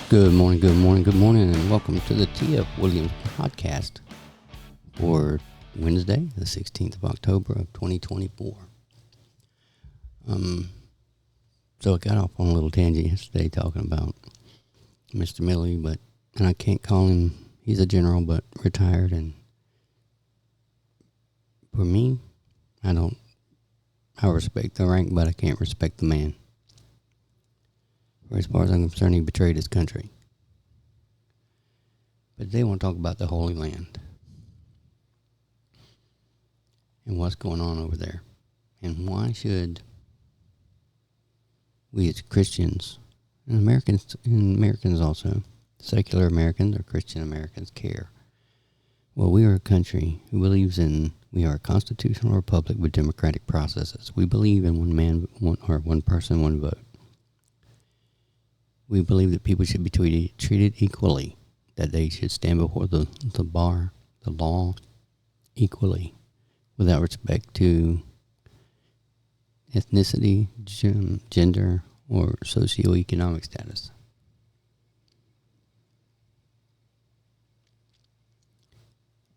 Good morning, and welcome to the T.F. Williams podcast for Wednesday, the 16th of October of 2024. So I got off on a little tangent yesterday talking about Mr. Milley, and I can't call him, he's a general, but retired, and for me, I respect the rank, but I can't respect the man. As far as I'm concerned, he betrayed his country. But they want to talk about the Holy Land and what's going on over there. And why should we as Christians, and Americans also, secular Americans or Christian Americans, care? Well, we are a country who believes we are a constitutional republic with democratic processes. We believe in one person, one vote. We believe that people should be treated equally, that they should stand before the bar, the law, equally, without respect to ethnicity, gender, or socioeconomic status.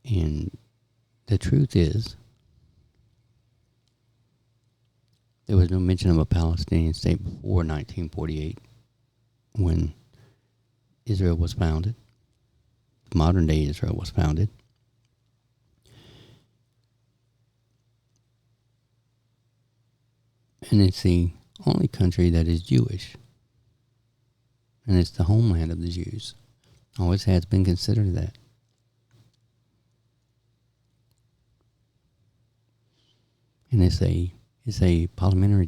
And the truth is, there was no mention of a Palestinian state before 1948, when Israel was founded. Modern day Israel was founded. And it's the only country that is Jewish. And it's the homeland of the Jews. Always has been considered that. And it's a parliamentary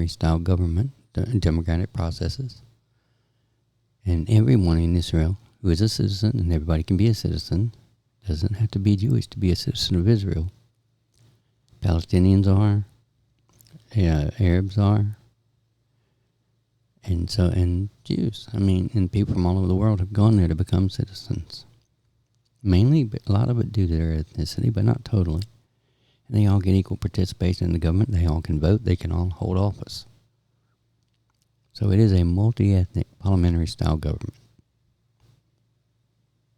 style government, democratic processes. And everyone in Israel who is a citizen, and everybody can be a citizen, doesn't have to be Jewish to be a citizen of Israel. Palestinians are, Arabs are, and Jews. And people from all over the world have gone there to become citizens. Mainly, but a lot of it due to their ethnicity, but not totally. And they all get equal participation in the government. They all can vote. They can all hold office. So it is a multi-ethnic parliamentary style government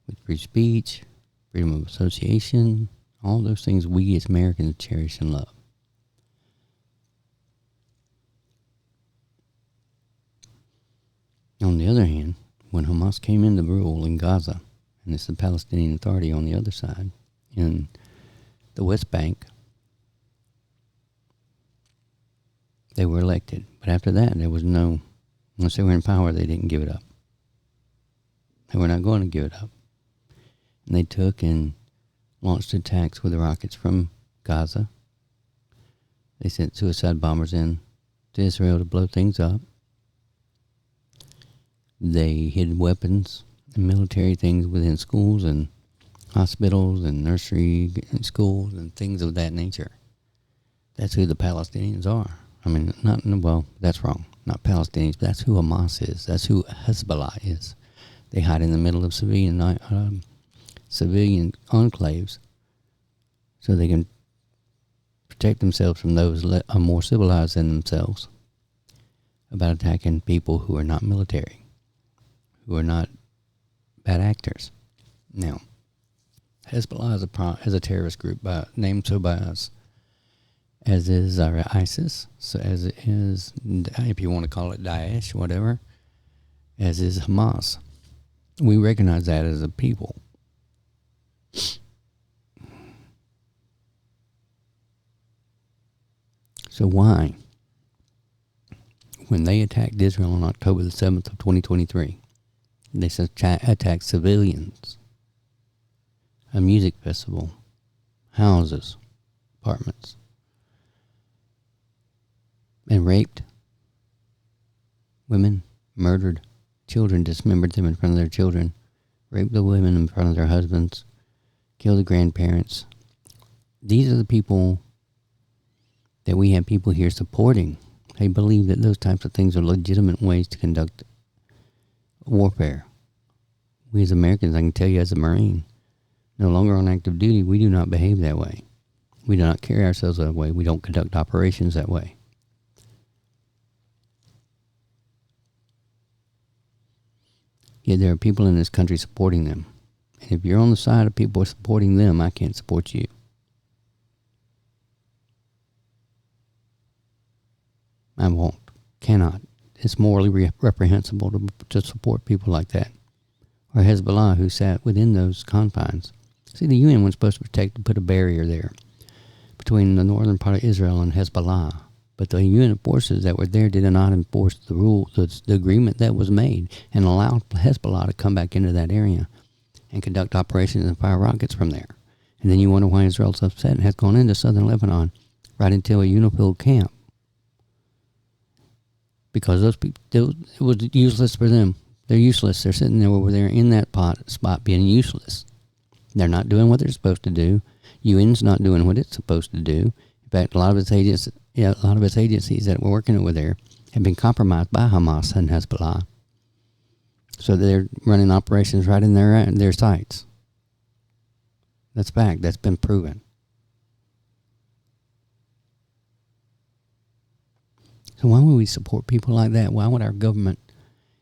with free speech, freedom of association, all those things we as Americans cherish and love. On the other hand, when Hamas came into rule in Gaza, and it's the Palestinian Authority on the other side, in the West Bank, they were elected. But after that, there was once they were in power, they didn't give it up. They were not going to give it up. And they took and launched attacks with rockets from Gaza. They sent suicide bombers in to Israel to blow things up. They hid weapons and military things within schools and hospitals and nursery and schools and things of that nature. That's who the Palestinians are. That's wrong. Not Palestinians, but that's who Hamas is. That's who Hezbollah is. They hide in the middle of civilian enclaves so they can protect themselves from those that are more civilized than themselves about attacking people who are not military, who are not bad actors. Now, Hezbollah is a terrorist group named so by us, as is our ISIS, so as it is, if you want to call it Daesh, whatever, as is Hamas. We recognize that as a people. So why, when they attacked Israel on October the 7th of 2023, they attacked civilians, a music festival, houses, apartments, and raped women, murdered children, dismembered them in front of their children, raped the women in front of their husbands, killed the grandparents. These are the people that we have people here supporting. They believe that those types of things are legitimate ways to conduct warfare. We as Americans, I can tell you as a Marine, no longer on active duty, we do not behave that way. We do not carry ourselves that way. We don't conduct operations that way. Yet there are people in this country supporting them. And if you're on the side of people supporting them, I can't support you. I won't. Cannot. It's morally reprehensible to support people like that. Or Hezbollah, who sat within those confines. See, the UN was supposed to put a barrier there between the northern part of Israel and Hezbollah. But the UN forces that were there did not enforce the rule, the agreement that was made, and allowed Hezbollah to come back into that area and conduct operations and fire rockets from there. And then you wonder why Israel's upset and has gone into southern Lebanon right into a UNIFIL camp. Because those people, it was useless for them. They're useless. They're sitting there over there in that spot being useless. They're not doing what they're supposed to do. UN's not doing what it's supposed to do. In fact, a lot of its agencies that were working over there have been compromised by Hamas and Hezbollah. So they're running operations right in their sites. That's fact. That's been proven. So why would we support people like that? Why would our government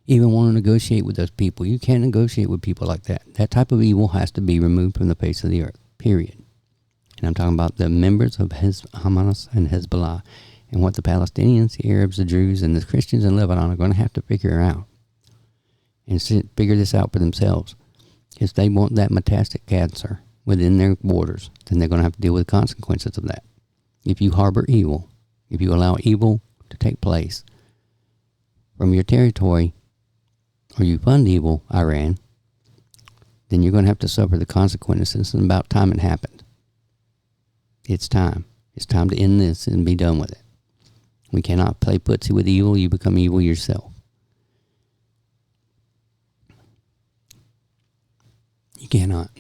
even want to negotiate with those people? You can't negotiate with people like that. That type of evil has to be removed from the face of the earth, period. And I'm talking about the members of Hamas and Hezbollah, and what the Palestinians, the Arabs, the Druze, and the Christians in Lebanon are going to have to figure out. And figure this out for themselves. If they want that metastatic cancer within their borders, then they're going to have to deal with the consequences of that. If you harbor evil, if you allow evil to take place from your territory, or you fund evil, Iran, then you're going to have to suffer the consequences. It's about time it happened. It's time. It's time to end this and be done with it. We cannot play footsie with evil. You become evil yourself. You cannot.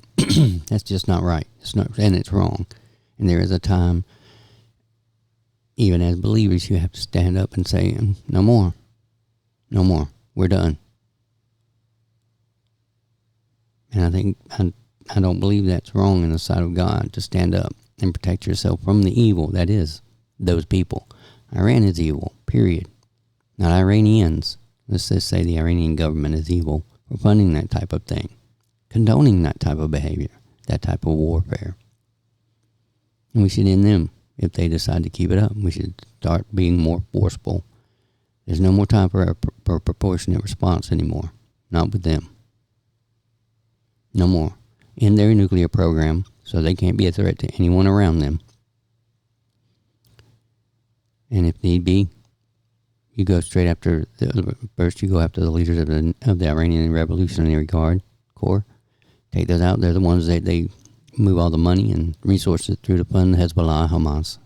That's just not right. It's not, and it's wrong. And there is a time, even as believers, you have to stand up and say, no more. No more. We're done. And I think, I don't believe that's wrong in the sight of God to stand up and protect yourself from the evil that is those people. Iran is evil, period. Not Iranians. Let's just say the Iranian government is evil for funding that type of thing, condoning that type of behavior, that type of warfare. And we should end them if they decide to keep it up. We should start being more forceful. There's no more time for a proportionate response anymore. Not with them. No more. End their nuclear program so they can't be a threat to anyone around them. And if need be, you go straight after, first you go after the leaders of the Iranian Revolutionary Guard Corps. Take those out. They're the ones that they move all the money and resources through to fund Hezbollah, Hamas,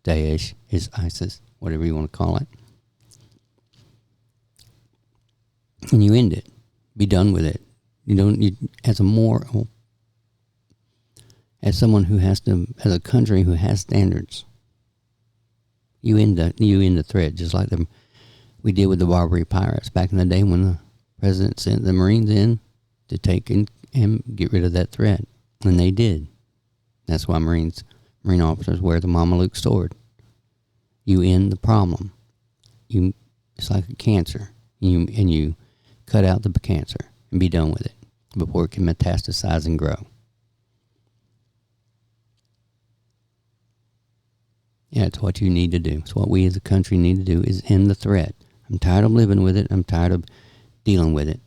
Daesh, ISIS, whatever you want to call it. And you end it. Be done with it. As someone who has to, as a country who has standards, you end the threat, just like we did with the Barbary pirates back in the day when the president sent the Marines in to take and get rid of that threat. And they did. That's why Marine officers wear the Mameluke sword. You end the problem. It's like a cancer. You cut out the cancer and be done with it before it can metastasize and grow. Yeah, it's what you need to do. It's what we as a country need to do, is end the threat. I'm tired of living with it. I'm tired of dealing with it.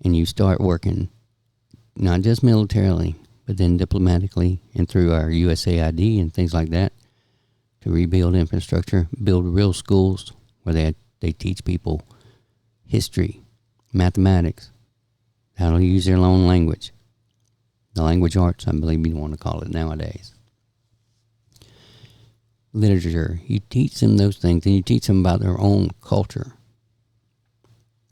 And you start working, not just militarily, but then diplomatically and through our USAID and things like that, to rebuild infrastructure, build real schools where they teach people history, mathematics, how to use their own language. The language arts, I believe you want to call it nowadays. Literature. You teach them those things, and you teach them about their own culture.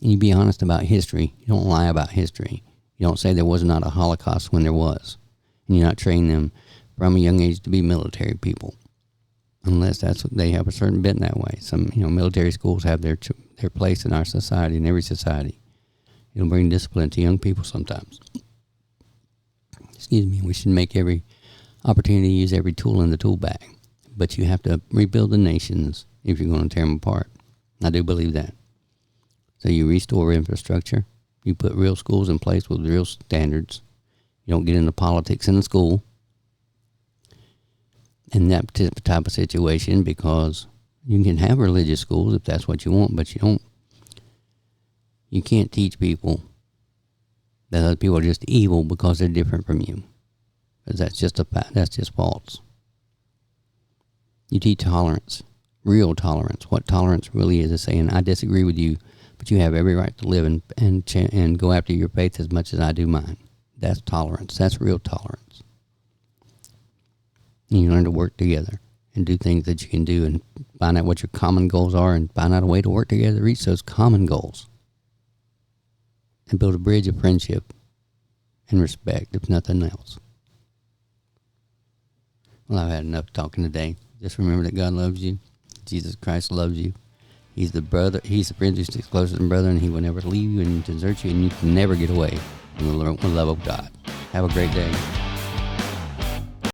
And you be honest about history. You don't lie about history. You don't say there was not a Holocaust when there was. And you're not training them from a young age to be military people, unless that's what they have a certain bent that way. Some military schools have their place in our society, in every society. It'll bring discipline to young people sometimes. Excuse me. We should make every opportunity to use every tool in the tool bag. But you have to rebuild the nations if you're going to tear them apart. I do believe that. So you restore infrastructure. You put real schools in place with real standards. You don't get into politics in the school in that type of situation, because you can have religious schools if that's what you want, but you can't teach people that other people are just evil because they're different from you. Because that's just false. You teach tolerance, real tolerance. What tolerance really is saying, I disagree with you, but you have every right to live and go after your faith as much as I do mine. That's tolerance. That's real tolerance. And you learn to work together and do things that you can do and find out what your common goals are and find out a way to work together to reach those common goals. And build a bridge of friendship and respect, if nothing else. Well, I've had enough talking today. Just remember that God loves you. Jesus Christ loves you. He's the friend who sticks closer than brother, and he will never leave you and desert you, and you can never get away from the love of God. Have a great day.